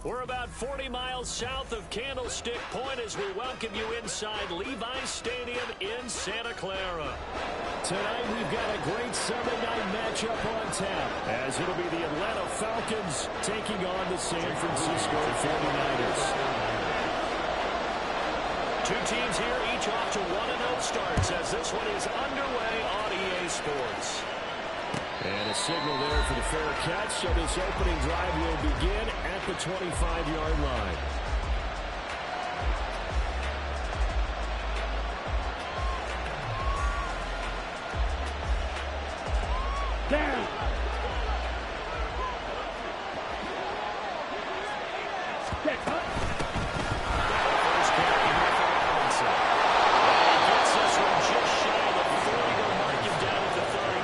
We're about 40 miles south of Candlestick Point as we welcome you inside Levi's Stadium in Santa Clara. Tonight we've got a great Sunday night matchup on tap as it'll be the Atlanta Falcons taking on the San Francisco 49ers. Two teams here, each off to 1-0 starts as this one is underway on EA Sports. And a signal there for the fair catch, so this opening drive will begin at the 25-yard line. Down. First carry here for Robinson. And he gets this one just shy of the 40 to mark him down at the 39.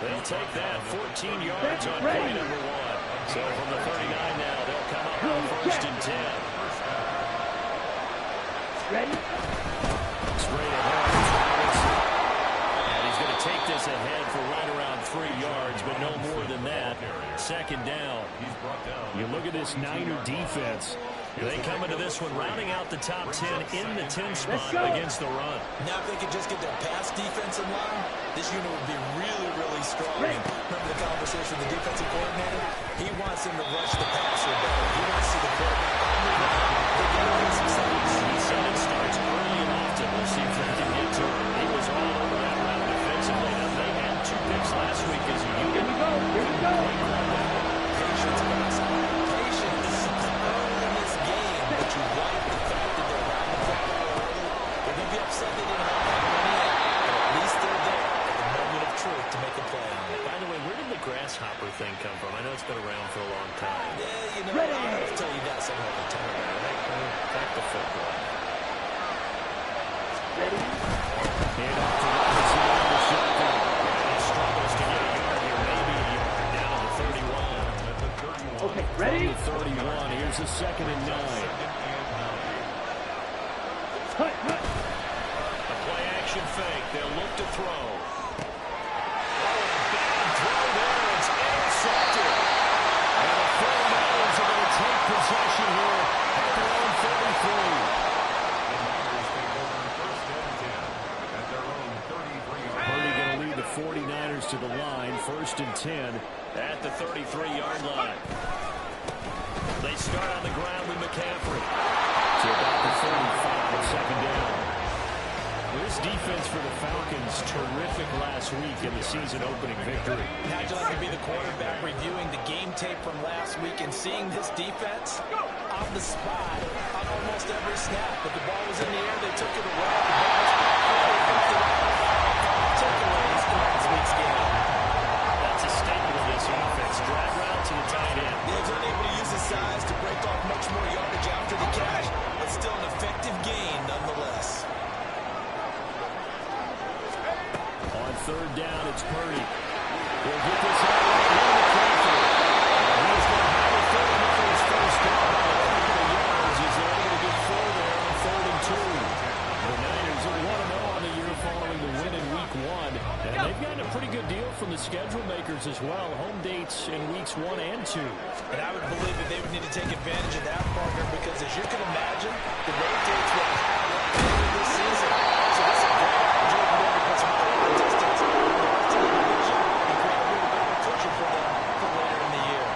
They'll take that 14 yards on play number one. So from the 39 now, they'll come up on first and 10. Ready? Straight ahead is Robinson. And he's going to take this ahead for right around 3 yards, but no more than that. Second down. You look at this Niner defense. They come into this one rounding out the top 10 in the 10 spot against the run. Now if they could just get their pass defense in line, this unit would be really, really strong. Remember the conversation with the defensive coordinator? He wants them to rush the passer better. He wants to see the quarterback on the run. They're going to get some sacks. He said it starts early and often. We'll see if they can get to him. He was all over that round defensively. Now, they had 2 picks last week as a unit. Here we go. Here we go. Patience, guys. Patience. Early in this game, but you like the fact that they're around the clock early. They're going to be upset they didn't have that money yet, but at least they're there at the moment of truth to make a play on it. By the way, where did the grasshopper thing come from? I know it's been around for a long time. Yeah, you know, I'll tell you that some other time. Back to football. Ready? Hand off to Robinson on the shotgun. And he struggles to get a yard here, maybe a yard, down to the 31. Okay, ready? 31. Here's a 2nd and 9. Hut, hut. A play action fake. They'll look to throw. Oh, a bad throw there. It's intercepted. And the 49ers are going to take possession here at their own 33. Purdy going to lead the 49ers to the line. 1st and 10 at the 33-yard line. They start on the ground with McCaffrey. To about the 35, 2nd down. This defense for the Falcons, terrific last week in the season-opening victory. Imagine I could be the quarterback reviewing the game tape from last week and seeing this defense on the spot on almost every snap. But the ball was in the air, they took it away. Takeaways in last week's game. That's a staple of this offense. Drag route to the tight end. He was unable to use his size to break off much more yardage after the catch, but still an effective gain nonetheless. On 3rd down, it's Purdy. He'll get this out right here to McCaffrey. And he's going to have a 39ers first down by a couple of yards. He's able to get 4 there on 3rd and 2. The Niners are 1-0 on the year following the win in Week 1. And they've gotten a pretty good deal from the schedule makers as well. Home dates in Weeks 1 and 2. And I would believe that they would need to take advantage of that, partner, because as you can imagine, the road dates will have this season. So this is a great opportunity to put some distance in the rest of the division and create a little bit of a cushion for them for later in the year.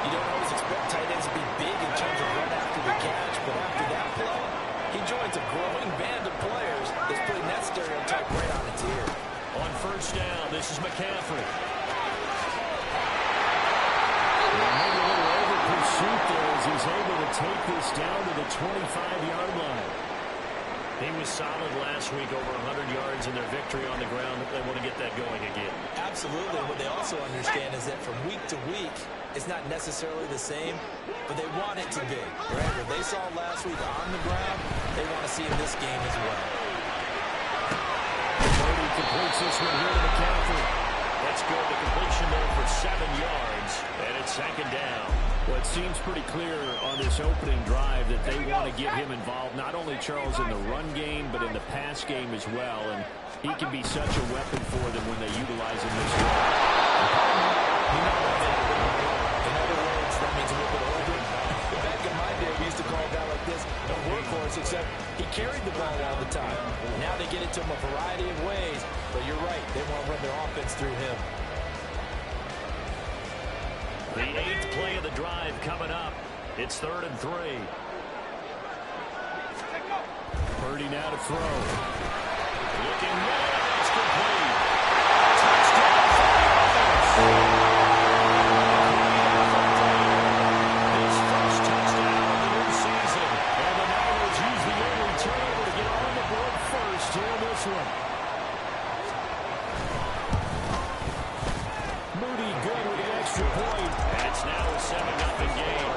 You don't always expect tight ends to be big in terms of run after the catch, but after that play, he joins a growing band of players that's putting that stereotype right on its ear. On 1st down, this is McCaffrey. Maybe a little over pursuit there as he's able to take this down to the 25-yard line. He was solid last week, over 100 yards in their victory on the ground. They want to get that going again. Absolutely. What they also understand is that from week to week, it's not necessarily the same, but they want it to be. Right? What they saw last week on the ground, they want to see in this game as well. Purdy completes this one here to McCaffrey. That's good. The completion there for 7 yards, and it's 2nd down. Well, it seems pretty clear on this opening drive that they want to get him involved, not only, Charles, in the run game, but in the pass game as well. And he can be such a weapon for them when they utilize him this way. In other words, that means a little bit of The 8th play of the drive coming up. It's 3rd and 3. Purdy now to throw. Looking good. It's complete. Touchdown. His first touchdown of the new season. And the Niners use the early turnover to get on the board first here in this one. Moody good with the extra point. And it's now a 7-0 game.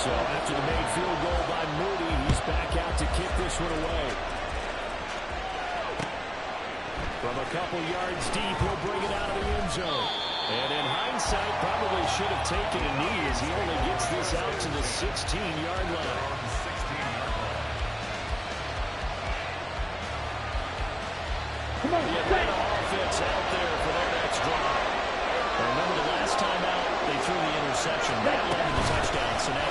So after the made field goal by Moody, he's back out to kick this one away. From a couple yards deep, he'll bring it out of the end zone. And in hindsight, probably should have taken a knee as he only gets this out to the 16-yard line. Come on, The Atlanta offense out there for their next drive. Remember the last time out, they threw the interception. That led to the touchdown, so now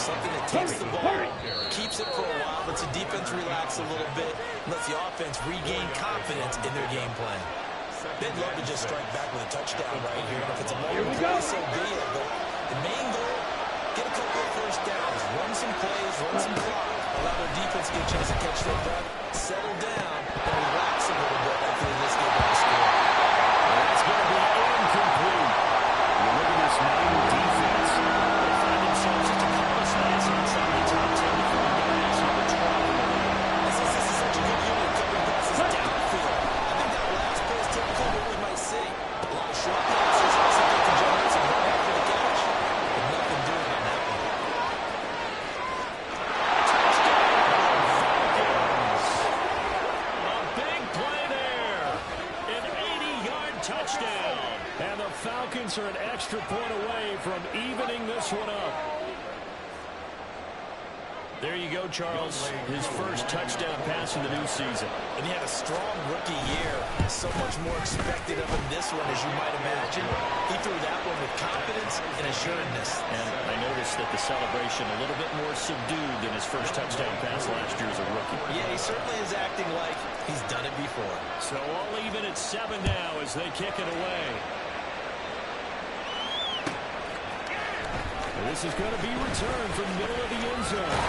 something that takes the ball, keeps it for a while, lets the defense relax a little bit, lets the offense regain confidence in their game plan. They'd love to just strike back with a touchdown right here. And if it's a moment play, so be it. But the main goal, get a couple of first downs, run some plays, run some clock, allow their defense to get a chance to catch their breath, settle down, and relax a little bit after this game on the score. That's going to be incomplete. You look at this Niner defense. They find themselves just a couple of snaps inside the top 10 before the guys who are trouble. This is such a good unit covering passes downfield. I think that last play is typical of what we might see. A lot of short passes, something to generate some run after the catch. But nothing doing on that one. A big play there. An 80-yard touchdown. And the Falcons are an extra point away from evening this one up. There you go, Charles. His first touchdown pass of the new season. And he had a strong rookie year. So much more expected of him this one, as you might imagine. He threw that one with confidence and assuredness. And I noticed that the celebration a little bit more subdued than his first touchdown pass last year as a rookie. Yeah, he certainly is acting like he's done it before. So all even at 7 now as they kick it away. This is going to be returned from the middle of the end zone.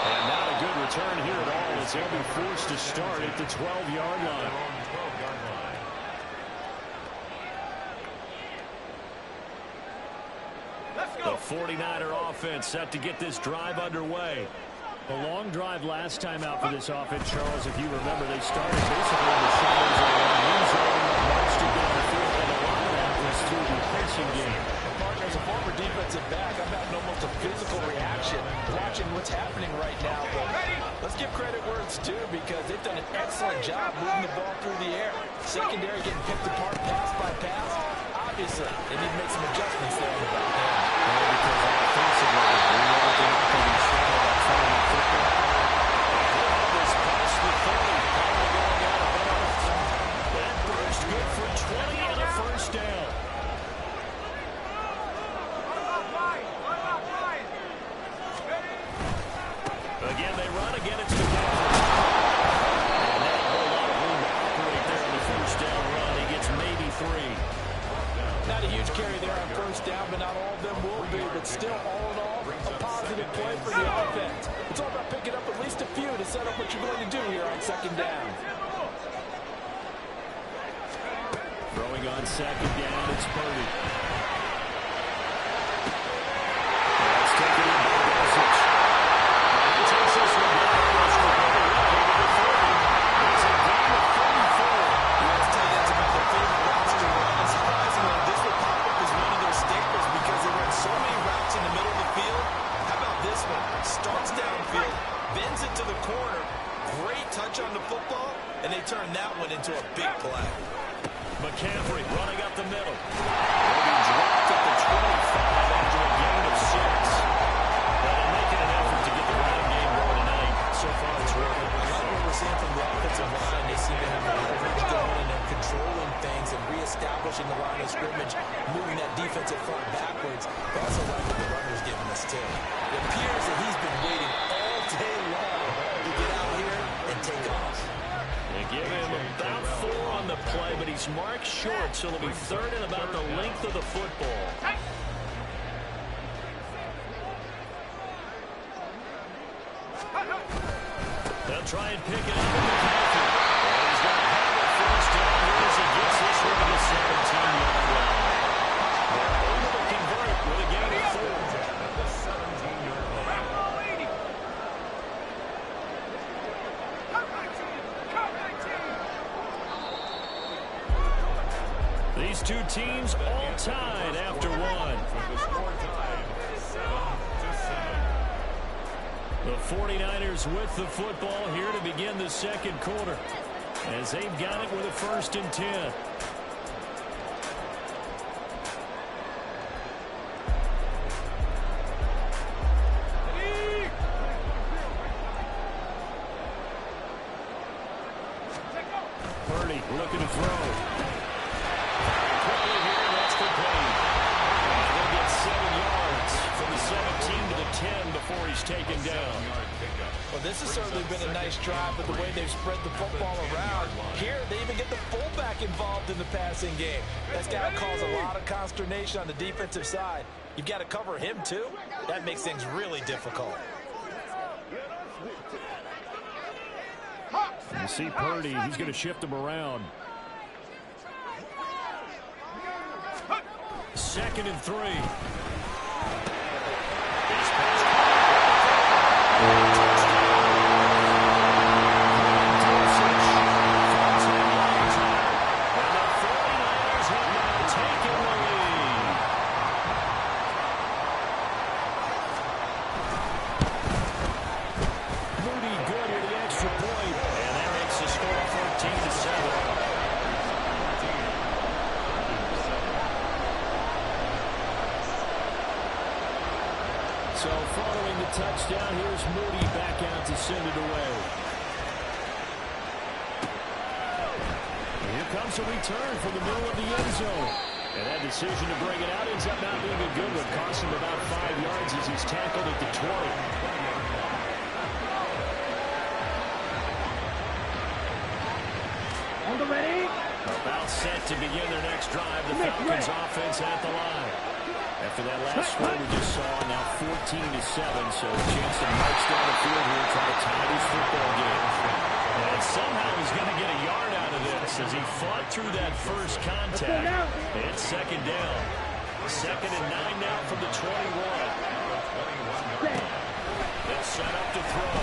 And not a good return here at all as they'll be forced to start at the 12-yard line. The 49er offense set to get this drive underway. A long drive last time out for this offense, Charles. If you remember, they started basically in the shadows of the end zone, marched it down the field, and a lot of that was through the passing game. As a former defensive back, I'm having almost a physical reaction watching what's happening right now. But let's give credit where it's due because they've done an excellent job moving the ball through the air. Secondary getting picked apart pass by pass. Obviously, they need to make some adjustments there on the back end. Because offensively, we know what they're not going to be showing about throwing the football. This pass to 30, probably going out of bounds. That burst good for 20 and a first down. Again, they run. Again, it's McCaffrey. And not a whole lot of room to operate there on the first down run. He gets maybe 3. Not a huge carry there on first down, but not all of them will be. But still, all in all, a positive play for the offense. It's all about picking up at least a few to set up what you're going to do here on second down. Throwing on second down, it's Purdy. Let's take it in by Dosage. He takes this one down. It's a game of 34. U.S. tight ends about their favorite routes to run. And surprisingly, this will pop up as one of their staples because they run so many routes in the middle of the field. How about this one? Starts downfield, bends it to the corner. Great touch on the football, and they turn that one into a big play. McCaffrey running up the middle. Will be dropped at the 25 after a gain of 6. But they're making an effort to get the running game going tonight. So far, it's working. I like what we're seeing from the offensive line. They seem to have the leverage going and they're controlling things and reestablishing the line of scrimmage, moving that defensive front backwards. But also like what the runner's giving us, too. It appears that he's been waiting short, so it'll be third and about the length of the football. They'll try and pick it up in the backfield. And he's going to have a first down here as he gets this one to the 17-yard line. They're able to convert with a gain of 4. At the 17-yard line. These two teams all tied after one. The score tied 7-7. The 49ers with the football here to begin the second quarter, as they've got it with a 1st and 10. Purdy looking to throw. Quickly here, that's complete. He'll get 7 yards from the 17 to the 10 before he's taken down. Well, this has certainly been a nice drive, but the way they've spread the football around. Here, they even get the fullback involved in the passing game. That's got to cause a lot of consternation on the defensive side. You've got to cover him, too. That makes things really difficult. You see Purdy, he's going to shift him around. 2nd and 3. So following the touchdown, here's Moody back out to send it away. Here comes a return from the middle of the end zone. And that decision to bring it out ends up not being a good one. Cost him about 5 yards as he's tackled at the 20. On the ready. About set to begin their next drive. The Falcons offense at the line. After that last score we just saw, now 14-7, so a chance to march down the field here and try to tie this football game. And somehow he's going to get a yard out of this as he fought through that first contact. It's 2nd down. 2nd and 9 now from the 21. They'll set up to throw.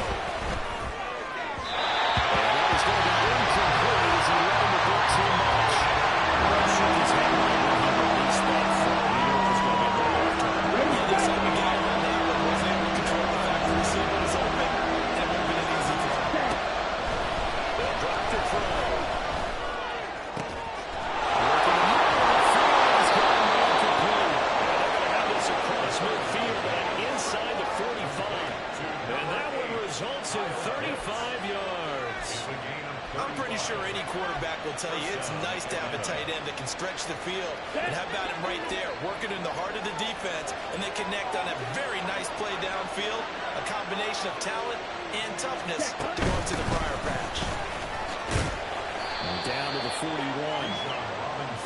And that is going to be incomplete as he let him a bit too much. Shook his head right when he released that throw. He knew it was going to be a big off time. Yeah, looks like a guy that wasn't able to control the fact that the receiver was open. That would have been an easy throw. They'll drop to throw. Midfield and inside the 45. And that one results in 35 yards. I'm pretty sure any quarterback will tell you it's nice to have a tight end that can stretch the field. And how about him right there, working in the heart of the defense, and they connect on a very nice play downfield, a combination of talent and toughness to go into the briar patch. And down to the 41.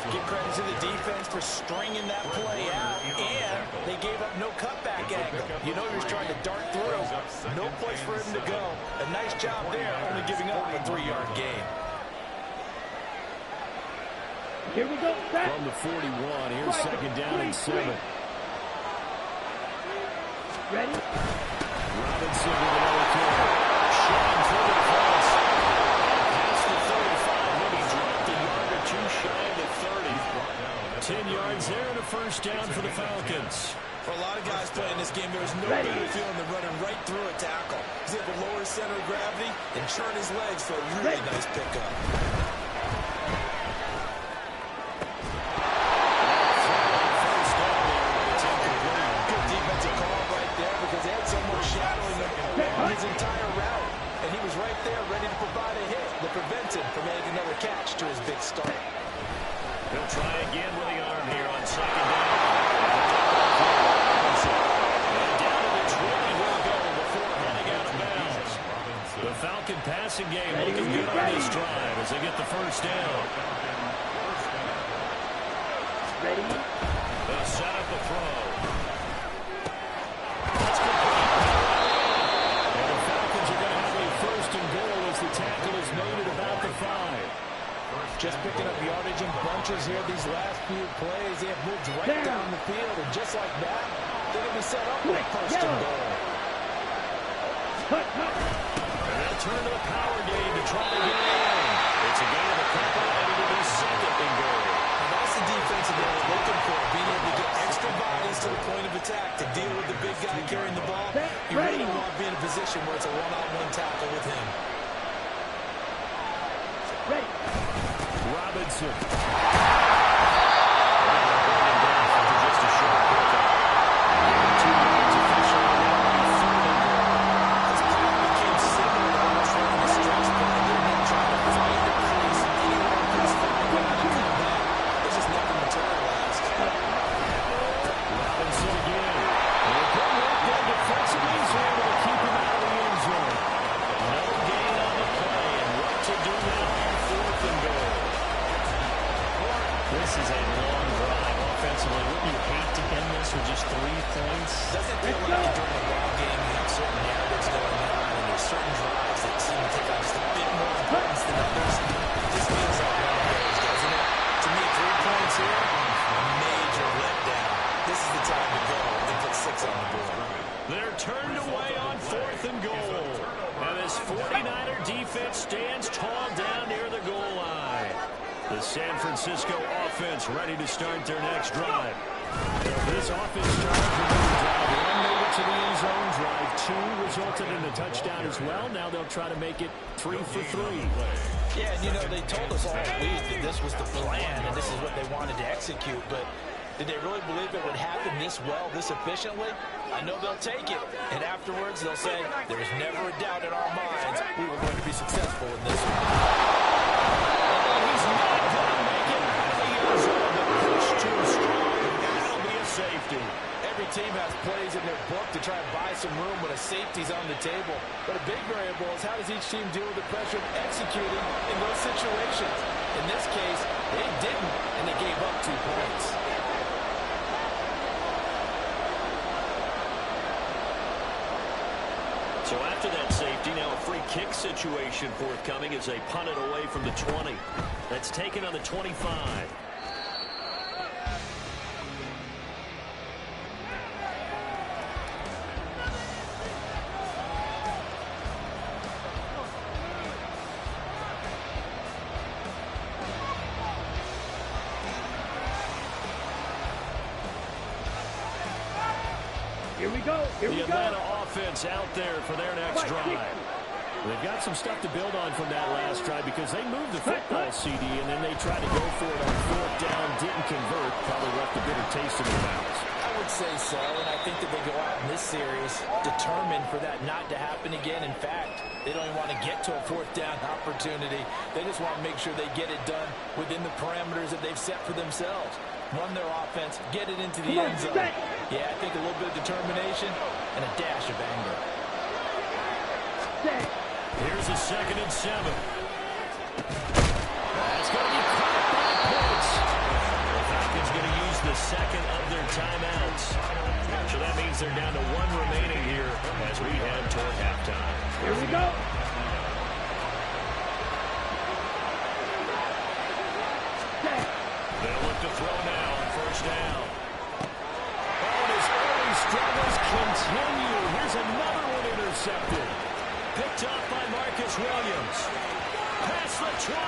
Give credit to the defense for stringing that play out, and they gave up no cutback angle. You know he was trying to dart through. No place for him to go. A nice job there, only giving up a 3-yard gain. Here we go. From the 41, here's 2nd down and 7. Ready? Robinson with another carry. Showing through the cross. Past the 35, when he dropped a yard or two shy of the 30. 10 yards there and a first down for the Falcons. For a lot of guys playing this game, there is no better feeling than running right through a tackle. He's able to lower his center of gravity and churn his legs for a really nice pickup. Good defensive call right there because they had someone shadowing him his entire route. And he was right there ready to provide a hit that prevents him from adding another catch to his big start. He'll try again with the arm here on 2nd down. And down to the 20 will go before heading out of bounds. The Falcon passing game looking good on this drive as they get the first down. Ready? They'll set up the throw. That's complete. And the Falcons are going to have a first and goal as the tackle is made at about the 5. Just picking up yardage in bunches here these last few plays. They have moved right down the field, and just like that, they're going to be set up for a first and goal. And they'll turn to the power game to try to get in. It's a gain of a couple, and it'll be second and goal. And that's the defense that they're looking for, being able to get extra bodies to the point of attack to deal with the big guy carrying the ball. You really want to be in a position where it's a one-on-one tackle with him. Ready. Robinson. Just a short pickup. 2 yards officially. This play became similar to almost like a stretch play. They're not trying to find the crease anywhere across the line to come back. It just never materialized. Robinson again. And good work there defensively. He's able to keep him out of the end zone. No gain on the play. And what to do now on fourth and goal. This is a long drive offensively. Wouldn't you hate to end this with just 3 points? Doesn't feel like during a ball game you have certain narratives going on, and there's certain drives that seem to take on just a bit more importance than others. It just feels like one of those, doesn't it? To me, 3 points here, a major letdown. This is the time to go and put 6 on the board. They're turned away on fourth and goal. And this 49er defense stands tall down near the goal line. The San Francisco offense ready to start their next drive. This offense started with drive 1 made it to the end zone. Drive 2 resulted in a touchdown as well. Now they'll try to make it 3 for 3. Yeah, and you know, they told us all week that this was the plan and this is what they wanted to execute, but did they really believe it would happen this well, this efficiently? I know they'll take it, and afterwards they'll say, there's never a doubt in our minds we were going to be successful in this one. He's not going to make it out of the end zone. The push too strong. That'll be a safety. Every team has plays in their book to try and buy some room when a safety's on the table. But a big variable is how does each team deal with the pressure of executing in those situations? In this case, they didn't, and they gave up 2 points. So after that safety, now a free kick situation forthcoming as they punt it away from the 20. That's taken on the 25. Here we go. Here we The go. Atlanta offense out there for their next drive. They've got some stuff to build on from that last drive because they moved the football, CD, and then they tried to go for it on 4th down, didn't convert, probably left a bitter taste in their mouths. I would say so, and I think that they go out in this series determined for that not to happen again. In fact, they don't even want to get to a 4th down opportunity. They just want to make sure they get it done within the parameters that they've set for themselves. Run their offense, get it into the end zone. Yeah, I think a little bit of determination and a dash of anger. Here's a 2nd and 7. That's going to be caught by points. The Falcons going to use the 2nd of their timeouts. So that means they're down to 1 remaining here as we head toward halftime. Here we go. They'll look to throw now on 1st down. Oh, his early struggles continue. Here's another one intercepted. Picked up by Marcus Williams. Past the 20.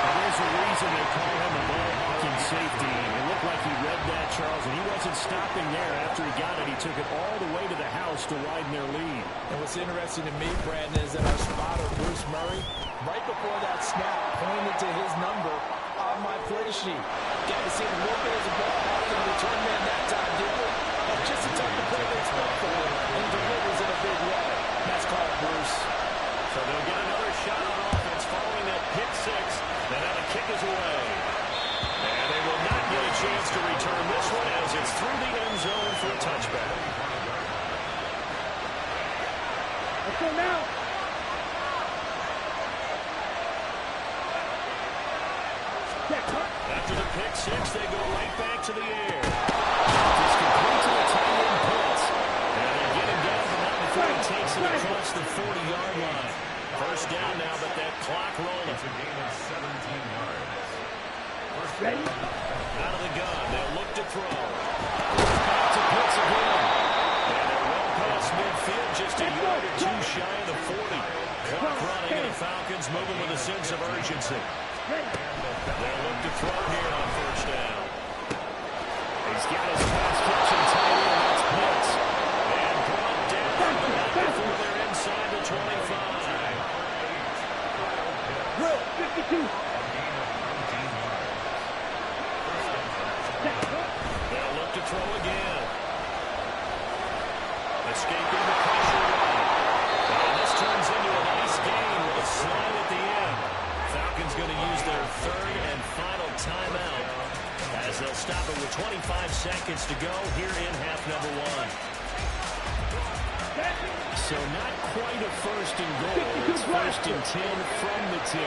There's a reason they call him a ball-hawking safety. It looked like he read that, Charles, and he wasn't stopping there. After he got it, he took it all the way to the house to widen their lead. And what's interesting to me, Brandon, is that our spotter, Bruce Murray, right before that snap, pointed to his number on my play sheet. Got to see a little bit as a ball hawking return man that time, didn't it? And just the type of play they expect from him, and he delivers in a big way. That's called Bruce. So they'll get another shot on offense following that pick 6. And now the kick is away. And they will not get a chance to return this one as it's through the end zone for a touchback. So now. After the pick six, they go right back to the air. It's complete to the tight end Pitts. And they get him down, but not before he takes it across the 40-yard line. First down now, but that clock rolling. It's a gain of 17 yards. Ready? Out of the gun, they'll look to throw. Back to Pitts again. And they're well past midfield, just a yard or two shy of the 40. Clock running, and the Falcons moving with a sense of urgency. They'll look to throw here on first down. He's got his pass catching tight end. That's Pitts. And brought down before they're inside the 25. 52. They'll look to throw again. Escaping the pressure run. And this turns into a nice gain with a slide at the end. Falcons going to use their third and final timeout as they'll stop it with 25 seconds to go here in half number one. So not quite a first and goal. It's first and 10 from the 10.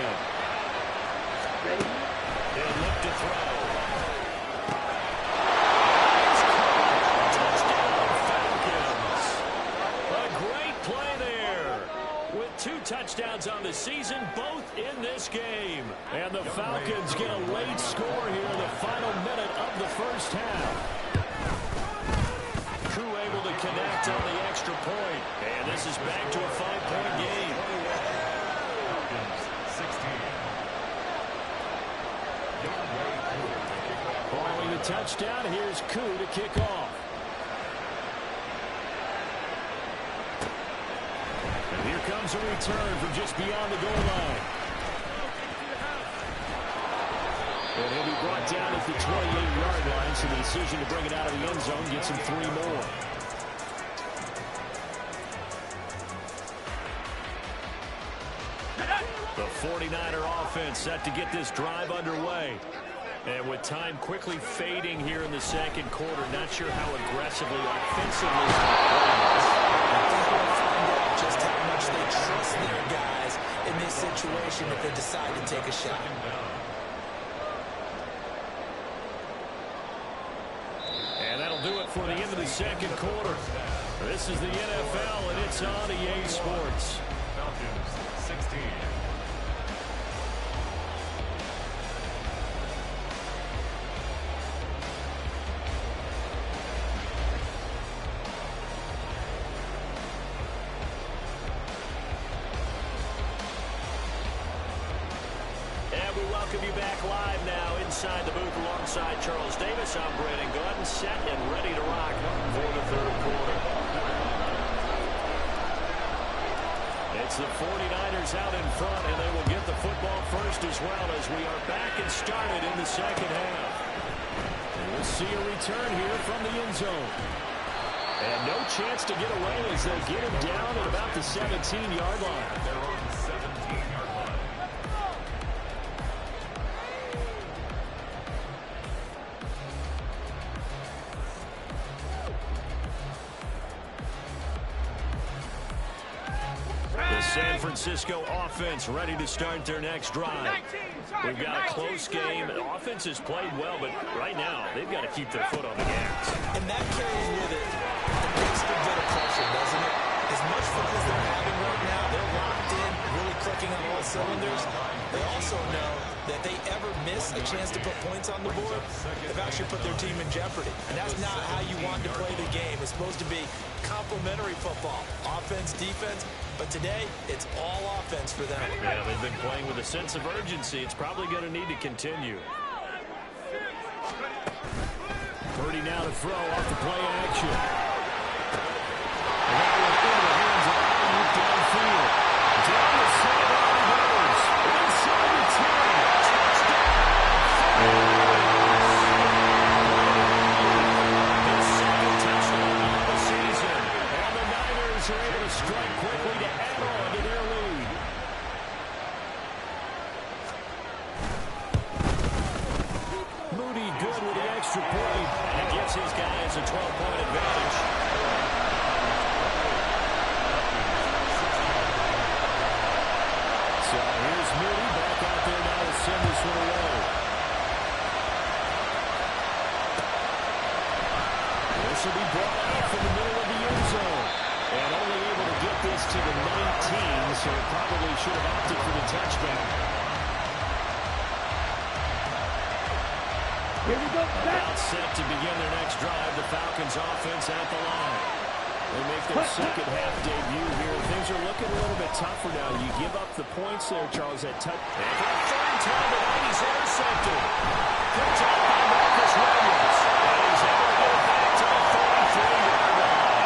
They'll look to throw. Touchdown, Falcons. A great play there. With 2 touchdowns on the season, both in this game. And the Falcons get a late score here in the final minute of the first half. Crew able to connect on the extra point. And this is back to a 5-point game. 16. Following the touchdown, here's Koo to kick off. And here comes a return from just beyond the goal line. And he'll be brought down at the 28-yard line, so the decision to bring it out of the end zone gets him 3 more. The 49er offense set to get this drive underway. And with time quickly fading here in the second quarter, not sure how aggressively offensively Just how much they trust their guys in this situation if they decide to take a shot. And that'll do it for the end of the second quarter. This is the NFL, and it's on EA Sports. Falcons 16. And we welcome you back live now inside the booth alongside Charles Davis. I'm Brandon Gunn, set and ready to rock for the third quarter. It's the 49ers out in front, and they will get the football first as well as we are back and started in the second half. And we'll see a return here from the end zone. And no chance to get away as they'll get him down at about the 17-yard line. They're on the 17-yard line. The San Francisco offense ready to start their next drive. We've got a close game. The offense has played well, but right now they've got to keep their foot on the gas. And that carries with it an extra bit of pressure, doesn't it? As much fun as they're having right now, they're locked in, really clicking on all cylinders. They also know that they ever miss a chance to put points on the board, they've actually put their team in jeopardy. And that's not how you want to play the game. It's supposed to be complementary football, offense, defense. But today, it's all offense for them. Yeah, they've been playing with a sense of urgency. It's probably going to need to continue. Purdy now to throw off the play action. And that one into the hands of Ayuk downfield. Down the sideline goes. Inside the 10. His second touchdown of the season. And the Niners are able to strike quickly to add on to their lead. Moody good with the extra point. And gives his guys a 12-point advantage. brought out from the middle of the end zone. And only able to get this to the 19, so probably should have opted for the touchdown. Here we go. About set to begin their next drive. The Falcons offense at the line. They make their second half debut here. Things are looking a little bit tougher now. You give up the points there, Charles, that touch. And for the third time tonight, he's intercepted. Picked up by Marcus Williams. And he's able to get it back to the 33-yard line.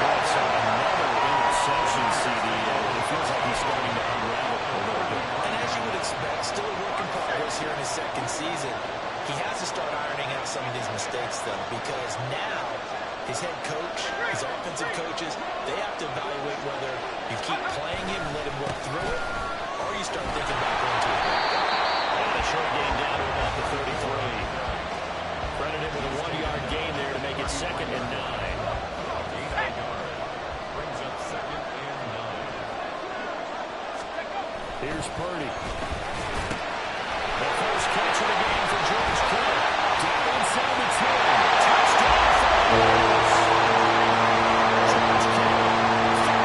That's another interception, CD. It feels like he's starting to unravel a little bit. And as you would expect, still a work in progress here in his second season. He has to start ironing out some of these mistakes, though, because now his head coach, his offensive coaches, they have to evaluate whether you keep playing him and let him work through it, or you start thinking about going to his backup. And a short gain down to about the 33. Credit him with a 1-yard gain there to make it 2nd and 9. Brings up 2nd and 9. Here's Purdy. The first catch of the game for George Kittle. Down inside the 10. Touchdown Falcons. George Kittle,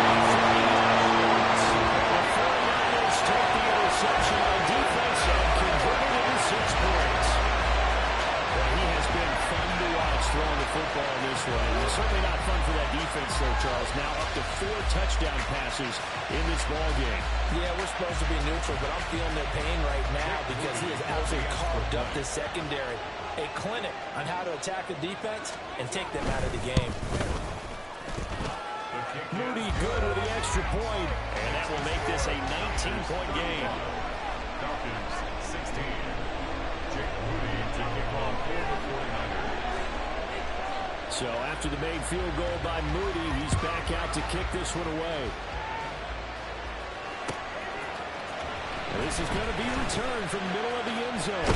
33 yards. The 49ers take the interception on defense and convert it into 6 points. Well, he has been fun to watch throwing the football this way. It's certainly not fun for that defense, though, Charles. Now up to 4 touchdown passes in this ball game. Yeah, we're supposed to be neutral, but I'm feeling their pain right now because he has absolutely carved up this secondary. A clinic on how to attack the defense and take them out of the game. Moody good with the extra point, and that will make this a 19-point game. Falcons 16. Jake Moody to kick off for the 49ers. So after the made field goal by Moody, he's back out to kick this one away. This is going to be returned from the middle of the end zone.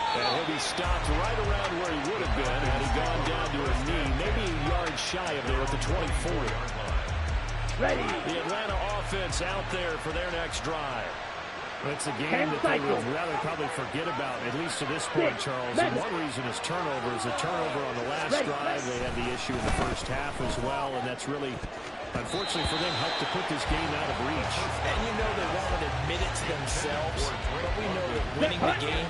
And he'll be stopped right around where he would have been had he gone down to a knee, maybe a yard shy of there at the 24. Ready. The Atlanta offense out there for their next drive. It's a game that they would rather probably forget about, at least to this point, Charles. And one reason is turnovers. A turnover on the last drive. They had the issue in the first half as well, and that's really, unfortunately for them, helped to put this game out of reach. And you know they won't admit it to themselves, but we know that winning the game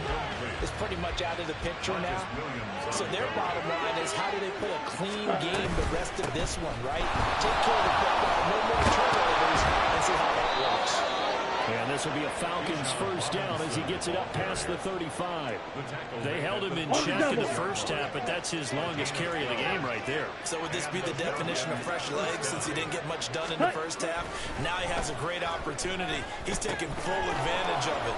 is pretty much out of the picture now. So their bottom line is, how do they put a clean game the rest of this one, right? Take care of the football, no more turnovers, and see how that works. And this will be a Falcons first down as he gets it up past the 35. They held him in check in the first half, but that's his longest carry of the game right there. So would this be the definition of fresh legs since he didn't get much done in the first half? Now he has a great opportunity. He's taking full advantage of it.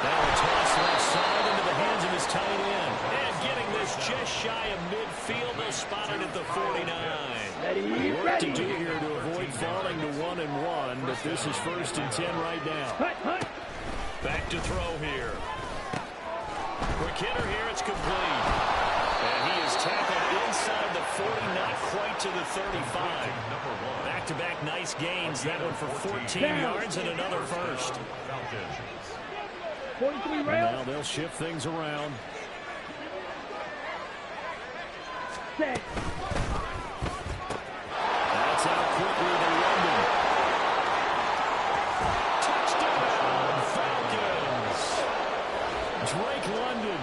That'll toss left side into the hands of his tight end. And getting this just shy of midfield, they'll spot it at the 49. Work to do here to avoid falling to 1-1, but this is 1st and 10 right now. Back to throw here. For Kidder here, it's complete. And he is tackled inside the 40, not quite to the 35. Back-to-back nice gains. That one for 14 yards and another first. 43 And rail. now they'll shift things around. Set. That's out quickly to London. Touchdown, Falcons. Drake London,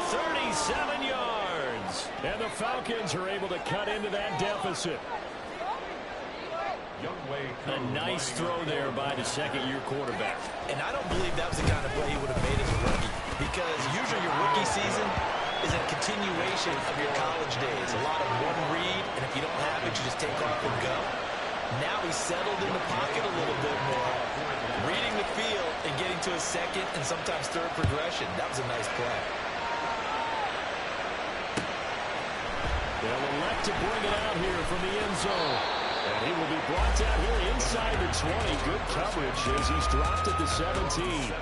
37 yards. And the Falcons are able to cut into that deficit. A nice throw there by the second-year quarterback. And I don't believe that was the kind of play he would have made as a rookie, because usually your rookie season is a continuation of your college days. A lot of one read, and if you don't have it, you just take off and go. Now he's settled in the pocket a little bit more, reading the field and getting to a second and sometimes third progression. That was a nice play. They'll elect to bring it out here from the end zone. And he will be brought down here inside the 20. Good coverage as he's dropped at the 17.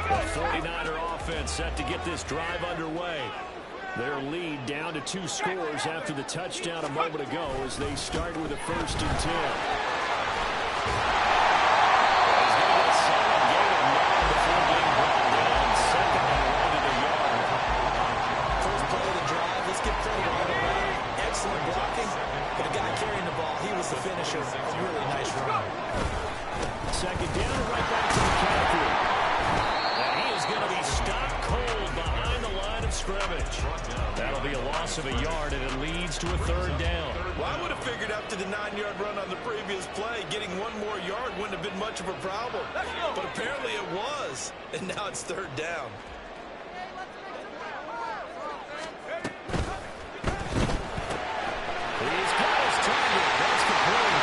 The 49er offense set to get this drive underway. Their lead down to 2 scores after the touchdown a moment ago as they start with a 1st and 10. He's going to get a solid gain of 9 before being brought down. 2nd and 1 to the yard. Second down and right back to McCaffrey. And he is going to be stopped cold behind the line of scrimmage. That'll be a loss of a yard, and it leads to a third down. Well, I would have figured after the 9-yard run on the previous play, getting one more yard wouldn't have been much of a problem. But apparently it was, and now it's third down. He's got his target. That's complete.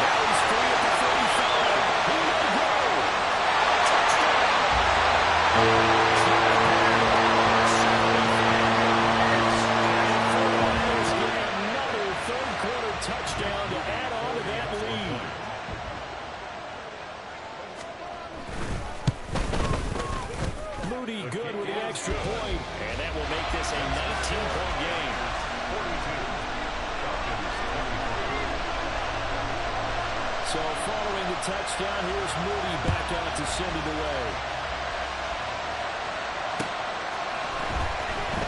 Now he's free at the 35. He may go. Another third-quarter touchdown to add on to that lead. Moody good with the extra point, and that will make this a 19-point game. So following the touchdown, here's Moody back out to send it away.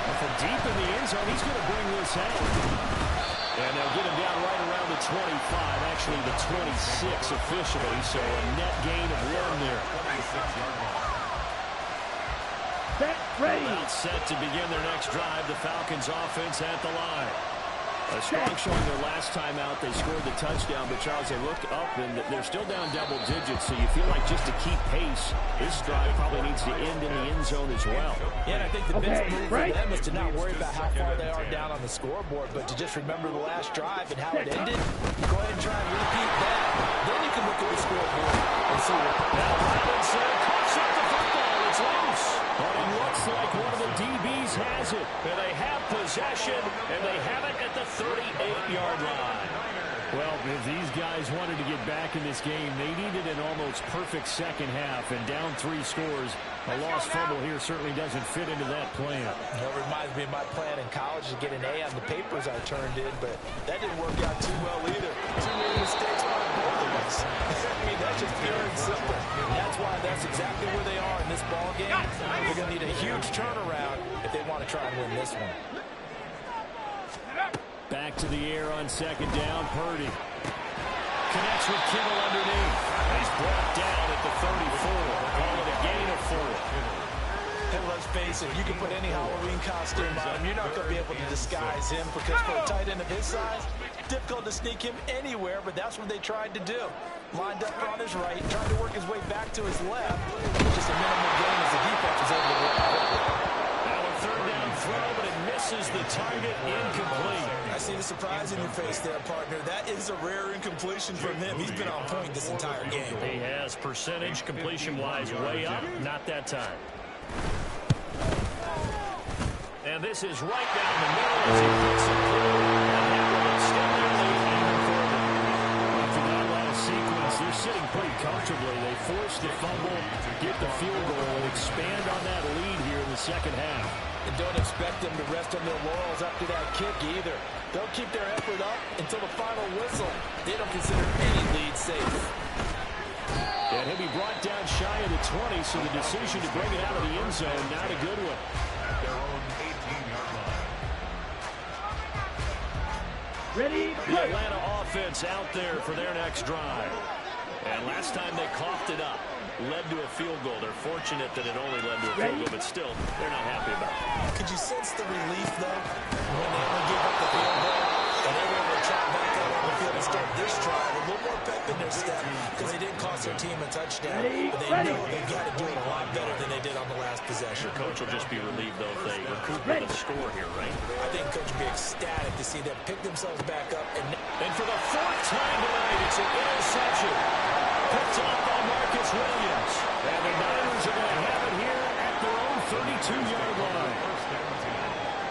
And from deep in the end zone, he's going to bring this out. And they'll get him down right around the 25, actually the 26 officially, so a net gain of 1 there. Set, ready. About set to begin their next drive, the Falcons offense at the line. A strong showing their last time out. They scored the touchdown, but Charles, they look up and they're still down double digits, so you feel like just to keep pace, this drive probably needs to end in the end zone as well. Yeah, and I think the best move for right. them is to not worry about how far they are down on the scoreboard, but to just remember the last drive and how it ended. Go ahead and try and repeat that. Then you can look at the scoreboard and see what. Now Robinson cuts up the football. It's loose. But it looks like one of the DBs has it. And they have possession, and they have it at the 38-yard line. Well, if these guys wanted to get back in this game, they needed an almost perfect second half, and down 3 scores. A lost fumble here certainly doesn't fit into that plan. It reminds me of my plan in college to get an A on the papers I turned in, but that didn't work out too well either. Too many mistakes by both of us. I mean, that's just pure and simple. That's why that's exactly where they are in this ball game. They're going to need a huge turnaround if they want to try and win this one. Back to the air on second down. Purdy connects with Kittle underneath. He's brought down at the 34. Call it a gain of 4. And let's face it, you can put any Halloween costume on him. You're not going to be able to disguise him because for a tight end of his size, difficult to sneak him anywhere, but that's what they tried to do. Lined up on his right, trying to work his way back to his left. Just a minimal gain as the defense was able to work quickly. Now a third down throw, but it misses the target. Incomplete. I see the surprise in your face there, partner. That is a rare incompletion from him. He's been on point this entire game. He has percentage completion-wise way up. Not that time. And this is right down the middle as he puts it through. And that will extend their lead even further. After that last sequence, they're sitting pretty comfortably. They force the fumble, get the field goal, and expand on that lead here in the second half. And don't expect them to rest on their laurels after that kick either. They'll keep their effort up until the final whistle. They don't consider any lead safe. And he'll be brought down shy of the 20, so the decision to bring it out of the end zone, not a good one. At their own 18-yard line. Ready, The Atlanta offense out there for their next drive. And last time they coughed it up, led to a field goal. They're fortunate that it only led to a field goal, but still, they're not happy about it. Could you sense the relief, though, when they only gave up the field goal? And they were able to track back out on the field and start this drive. A little more pep in their step because they didn't cost their team a touchdown. But they know they've got to do it a lot better than they did on the last possession. The coach will just be relieved, though, if they recoup with a score here, right? I think coach will be ecstatic to see them pick themselves back up. And for the 4th time tonight, it's an interception. Picked up by Marcus Williams. And the Niners are going to have it here at their own 32-yard line. First down 10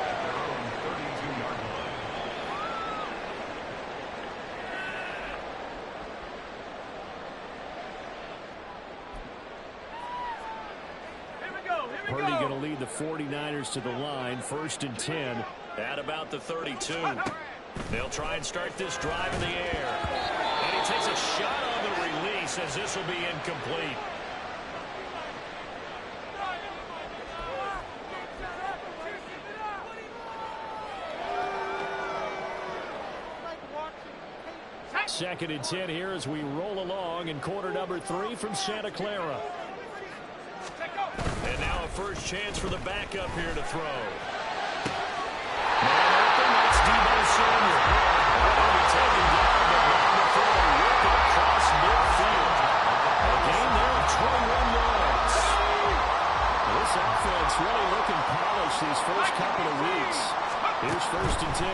at their own 32-yard line. Purdy going to lead the 49ers to the line, 1st and 10 at about the 32. They'll try and start this drive in the air. And he takes a shot on the release as this will be incomplete. 2nd and 10 here as we roll along in quarter number 3 from Santa Clara. And now a first chance for the backup here to throw. Man open, that's Deebo Samuel. Taken down, but now the throw ripping across midfield. A gain there of 21 yards. This offense really looking polished these first couple of weeks. Here's 1st and 10.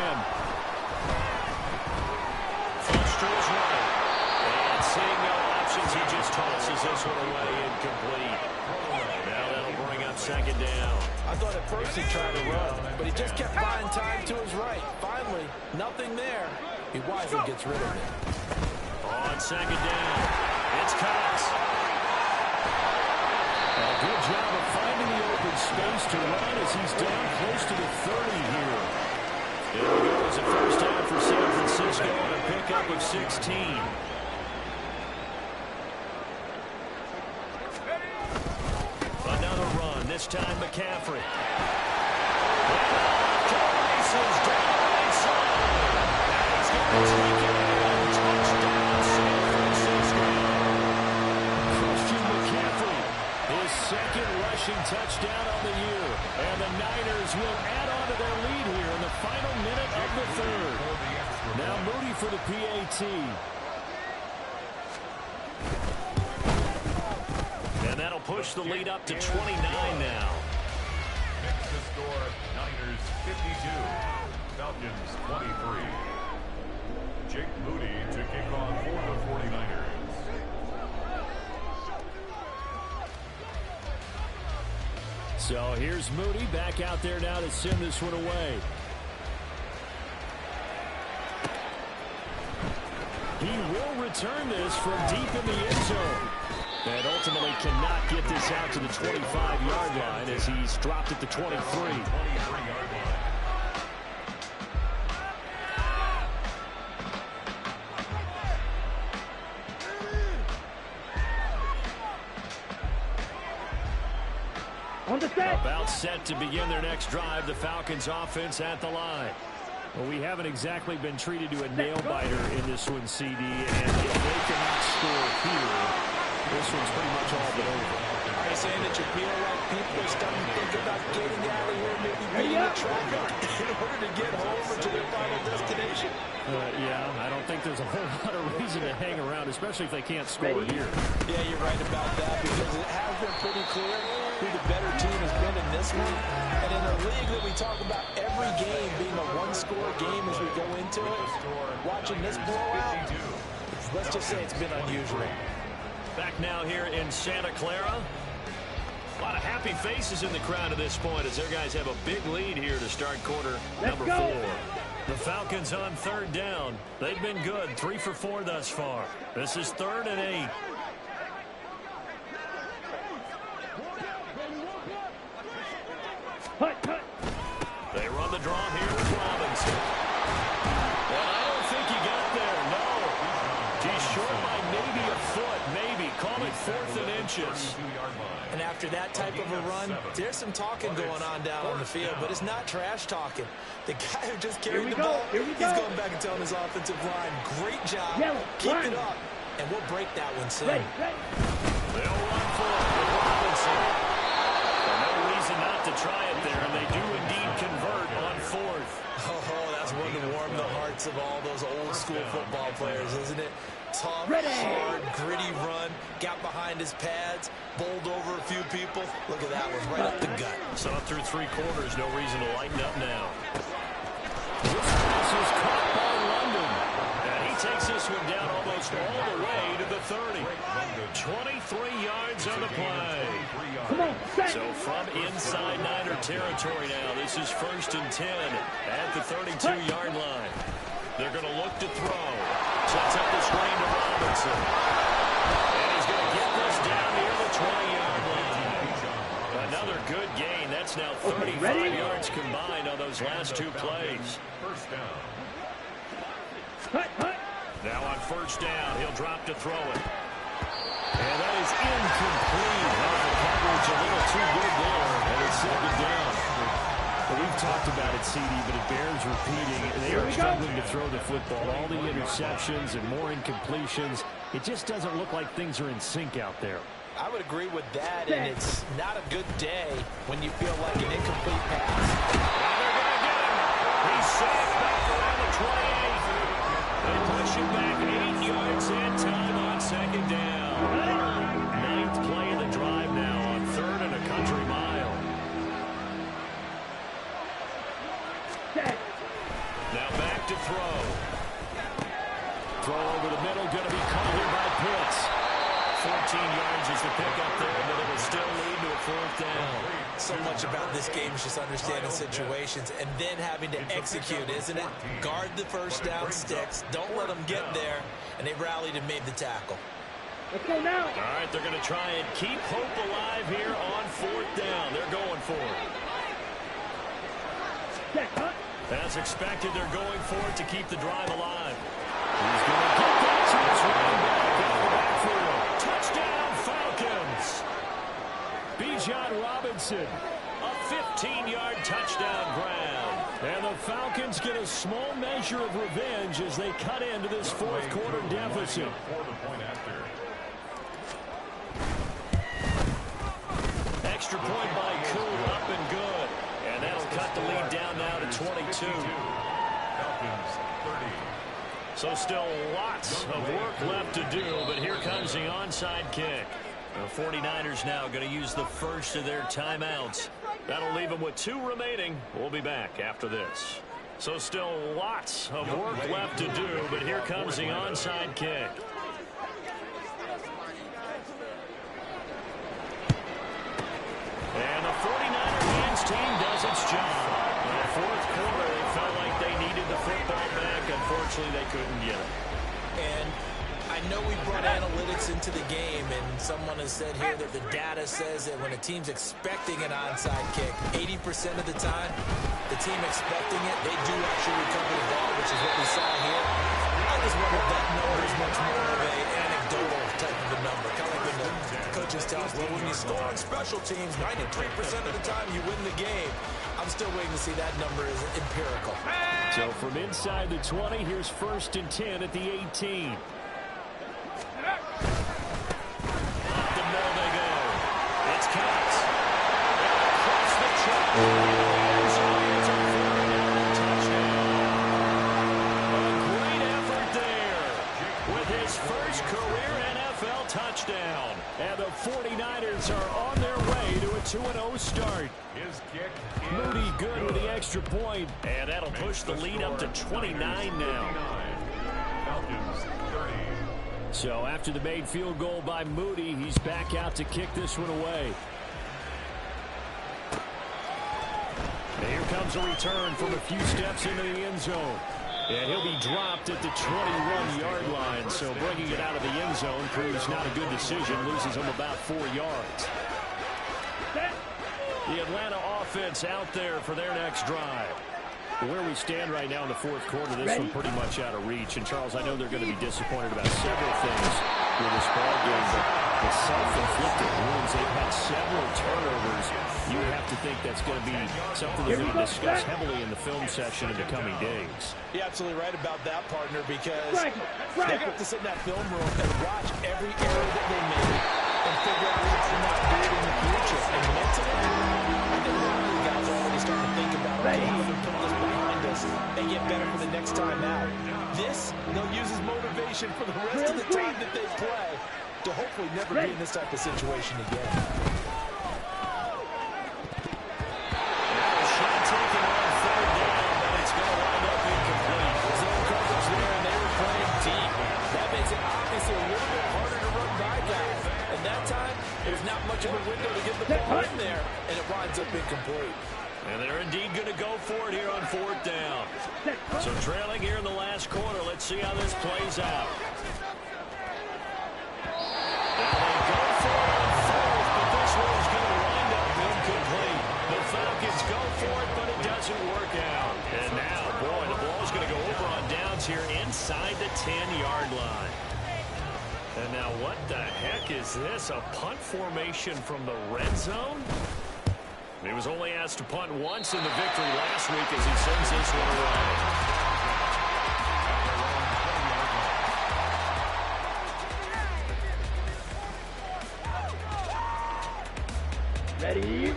Flush to his right. And seeing no options, he just tosses this one away incomplete. Now that'll bring up 2nd down. I thought at first he tried to run, but he just kept buying time to his right. Finally, nothing there. He wisely gets rid of it. On 2nd down, it's Cox. A good job of finding the open space to run as he's down close to the 30 here. There we go. It's a first down for San Francisco on a pickup of 16. Another run, this time McCaffrey. Races down inside. And he's going to take it in. Touchdown, San Francisco. Christian McCaffrey, his 2nd rushing touchdown on the year. And the Niners will add on to their lead here in the final minute of the 3rd. Now Moody for the PAT. And that'll push the lead up to 29 now. Next to score, Niners 52, Falcons 23. Jake Moody to kick off for the 49ers. So here's Moody back out there now to send this one away. He will return this from deep in the end zone. And ultimately cannot get this out to the 25-yard line as he's dropped at the 23. On the set. About set to begin their next drive, the Falcons offense at the line. Well, we haven't exactly been treated to a nail-biter in this one, CD, and if they cannot score here, this one's pretty much all but over. Are you saying that you feel like people are starting to think about getting out of here, maybe beating the traffic in order to get home or to their final destination? Yeah, I don't think there's a whole lot of reason to hang around, especially if they can't score here. Yeah, you're right about that because it has been pretty clear who the better team has been in this one. And in a league that we talk about every game being a one-score game as we go into it, watching this blowout, let's just say it's been unusual. Back now here in Santa Clara. A lot of happy faces in the crowd at this point as their guys have a big lead here to start quarter number 4. The Falcons on 3rd down. They've been good, 3 for 4 thus far. This is 3rd and 8. They run the draw here with Robinson. And I don't think he got there, no. He's short by maybe a foot, maybe. Call it 4th and inches. And after that type of a run, there's some talking going on down on the field, but it's not trash talking. The guy who just carried the ball, he's going back and telling his offensive line, great job, keep it up, and we'll break that one soon. They'll run for it with Robinson. No reason not to try it there, and they do indeed convert on 4th. Oh, that's one to warm the hearts of all those old-school football players, isn't it? Tough, hard, gritty run, got behind his pads, bowled over a few people. Look at that one, right up the gut. So up through 3 quarters, no reason to lighten up now. This pass is caught by London. And he takes this one down almost all the way to the 30. 23 yards on the play. So from inside Niner territory now, this is 1st and 10 at the 32-yard line. They're going to look to throw. Sets up the screen to Robinson. And he's going to get this down near the 20-yard line. Another good gain. That's now 35 yards combined on those last 2 plays. First down. Now on 1st down, he'll drop to throw it. And that is incomplete. The coverage a little too good there, and it's 2nd down. Well, we've talked about it, CD, but it bears repeating. They are struggling to throw the football. All the interceptions and more incompletions. It just doesn't look like things are in sync out there. I would agree with that, and it's not a good day when you feel like an incomplete pass. Now they're going to get him. He's safe back around the 28. They push him back 8 yards and time on second down. 9th play of the drive now on 3rd and a country mile. Now back to throw. Throw over the middle, going to be caught here by Pitts. 14 yards is the pickup there, but it will still lead to a 4th down. So much about this game is just understanding situations and then having to execute, isn't it? Guard the first down sticks. Don't let them get there. And they rallied and made the tackle. Let's go now. All right, they're going to try and keep hope alive here on 4th down. They're going for it. Check, huh? As expected, they're going for it to keep the drive alive. He's going to get that to his running back out of the backfield. Touchdown, Falcons. Bijan Robinson, a 15-yard touchdown grab. And the Falcons get a small measure of revenge as they cut into this 4th quarter deficit. Extra point by Kuhn, up and good. And that'll cut the lead down now to 22. So still lots of work left to do, but here comes the onside kick. The 49ers now going to use the first of their timeouts. That'll leave them with 2 remaining. We'll be back after this. So still lots of work left to do, but here comes the onside kick. And the 49er men's team does its job. In the 4th quarter, they felt like they needed the football back. Unfortunately, they couldn't get it. And I know we brought analytics into the game, and someone has said here that the data says that when a team's expecting an onside kick, 80% of the time, the team expecting it, they do actually recover the ball, which is what we saw here. I just wonder if that number is much more of an anecdotal type of a number. Kind of like when the coaches tell us, well, when you score on special teams, 93% of the time you win the game. I'm still waiting to see that number is empirical. So from inside the 20, here's 1st and 10 at the 18. Up the middle they go. It's Cox. Across the track. It's a 49er touchdown. A great effort there with his first career NFL touchdown. And the 49ers are on their way to a 2-0 start. Moody good with the extra point, and that'll push the lead up to 29 now. Falcons 30. So after the made field goal by Moody, he's back out to kick this one away. And here comes a return from a few steps into the end zone. And he'll be dropped at the 21-yard line. So bringing it out of the end zone proves not a good decision. Loses him about 4 yards. The Atlanta offense out there for their next drive. Where we stand right now in the 4th quarter, this one pretty much out of reach. And, Charles, I know they're going to be disappointed about several things with this ball game, but the self-inflicted wounds, they've had several turnovers. You have to think that's going to be something they're going to discuss heavily in the film session in the coming days. You're absolutely right about that, partner, because they're going to have to sit in that film room and watch every error that they make and figure out how to not do it in the future. And mentally, I think a lot of the guys are already starting to think about, okay, how do we put this behind us and get better for the next time out? This, they'll use as motivation for the rest of the time that they play to hopefully never be in this type of situation again. Shot taken on 3rd down, but it's going to wind up incomplete. Zone coverage there, and they were playing deep. That makes it obviously a little bit harder to run by guys. And that time, there's not much of a window to get the ball in there, and it winds up incomplete. And they're indeed going to go for it here on 4th down. So trailing here in the last quarter. Let's see how this plays out. Now they go for it on 4th, but this one is going to wind up incomplete. The Falcons go for it, but it doesn't work out. And now, boy, the ball's going to go over on downs here inside the 10-yard line. And now what the heck is this? A punt formation from the red zone? He was only asked to punt once in the victory last week as he sends this one away.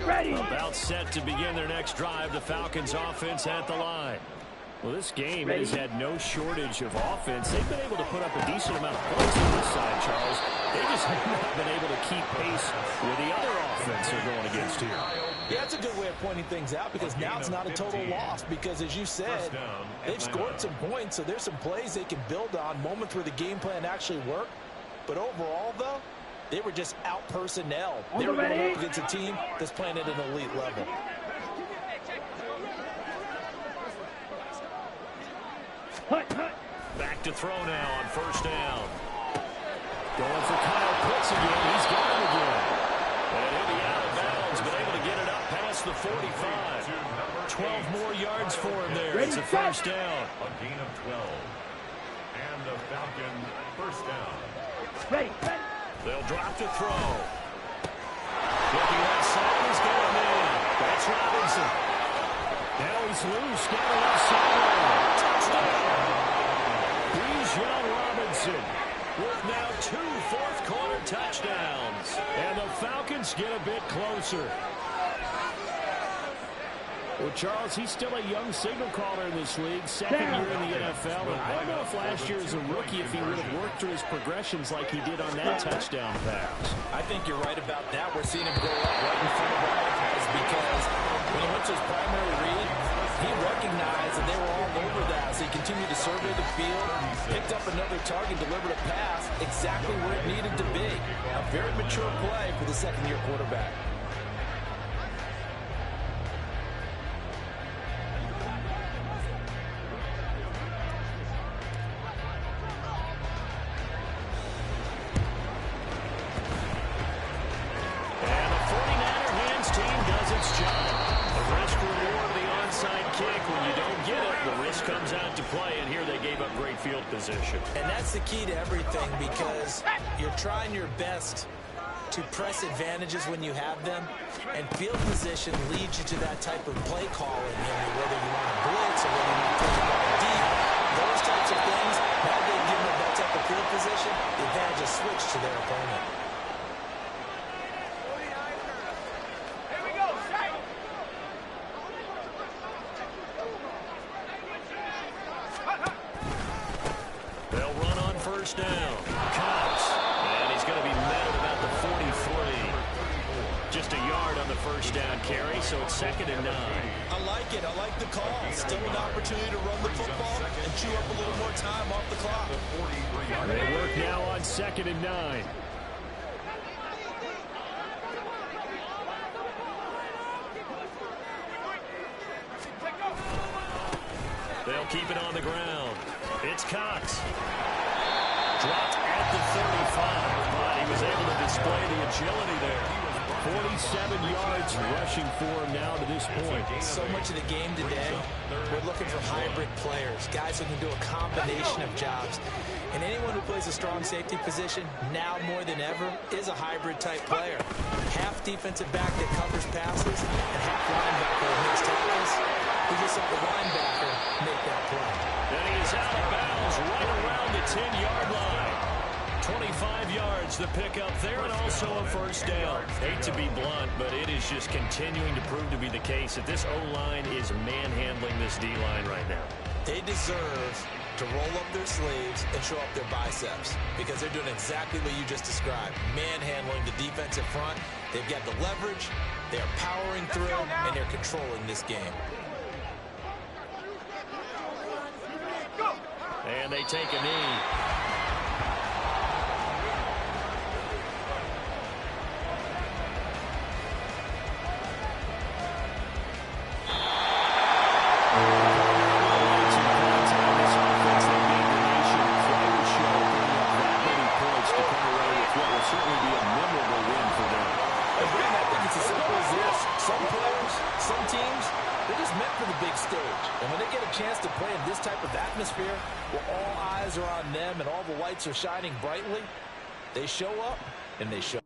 Ready. About set to begin their next drive. The Falcons offense at the line. Well, this game has had no shortage of offense. They've been able to put up a decent amount of points on this side, Charles. They just have not been able to keep pace with the other offense they're going against here. Yeah, that's a good way of pointing things out because now it's not a total loss because, as you said, they've scored some points, so there's some plays they can build on, moments where the game plan actually worked. But overall, though, they were just out personnel. They were going up against a team that's playing at an elite level. Back to throw now on first down. Going for Kyle Pitts again. He's got him again. And he'll be out of bounds, but able to get it up past the 45. 12 more yards for him there. It's a first down. A gain of 12. And the Falcon first down. Ready. They'll drop to throw. Looking left side, he's got him in. That's Robinson. Now he's loose down the left sideline. Touchdown. Bijan Robinson with now 2 fourth-quarter touchdowns. And the Falcons get a bit closer. Well, Charles, he's still a young signal caller in this league, second year in the NFL. And I don't know if last year as a rookie, if he would have worked through his progressions like he did on that touchdown pass. I think you're right about that. We're seeing him grow up right in front of our eyes because when he went to his primary read, he recognized that they were all over that. So he continued to survey the field, picked up another target, delivered a pass exactly where it needed to be. A very mature play for the second-year quarterback. Position. And that's the key to everything because you're trying your best to press advantages when you have them, and field position leads you to that type of play calling, whether you want to blitz or whether you want to take the ball deep, those types of things. Now they've given them that type of field position, the advantage is switched to their opponent. First down. Cox. And he's going to be met at about the 43. Just a yard on the first down carry, so it's 2nd and 9. I like it. I like the call. Still an opportunity to run the football and chew up a little more time off the clock. They work now on 2nd and 9. They'll keep it on the ground. It's Cox. Dropped at the 35, but he was able to display the agility there. 47 yards rushing for him now to this point. So much of the game today, we're looking for hybrid players, guys who can do a combination of jobs. And anyone who plays a strong safety position, now more than ever, is a hybrid-type player. Half defensive back that covers passes, and half linebacker that makes tackles. We just saw the linebacker make that play. And he is out of bounds right around the 10-yard line. 25 yards the pickup there, and also a first down. Hate to be blunt, but it is just continuing to prove to be the case that this O-line is manhandling this D-line right now. They deserve to roll up their sleeves and show up their biceps because they're doing exactly what you just described, manhandling the defensive front. They've got the leverage, they're powering through, and they're controlling this game. And they take a knee. Where all eyes are on them and all the lights are shining brightly, they show up and they show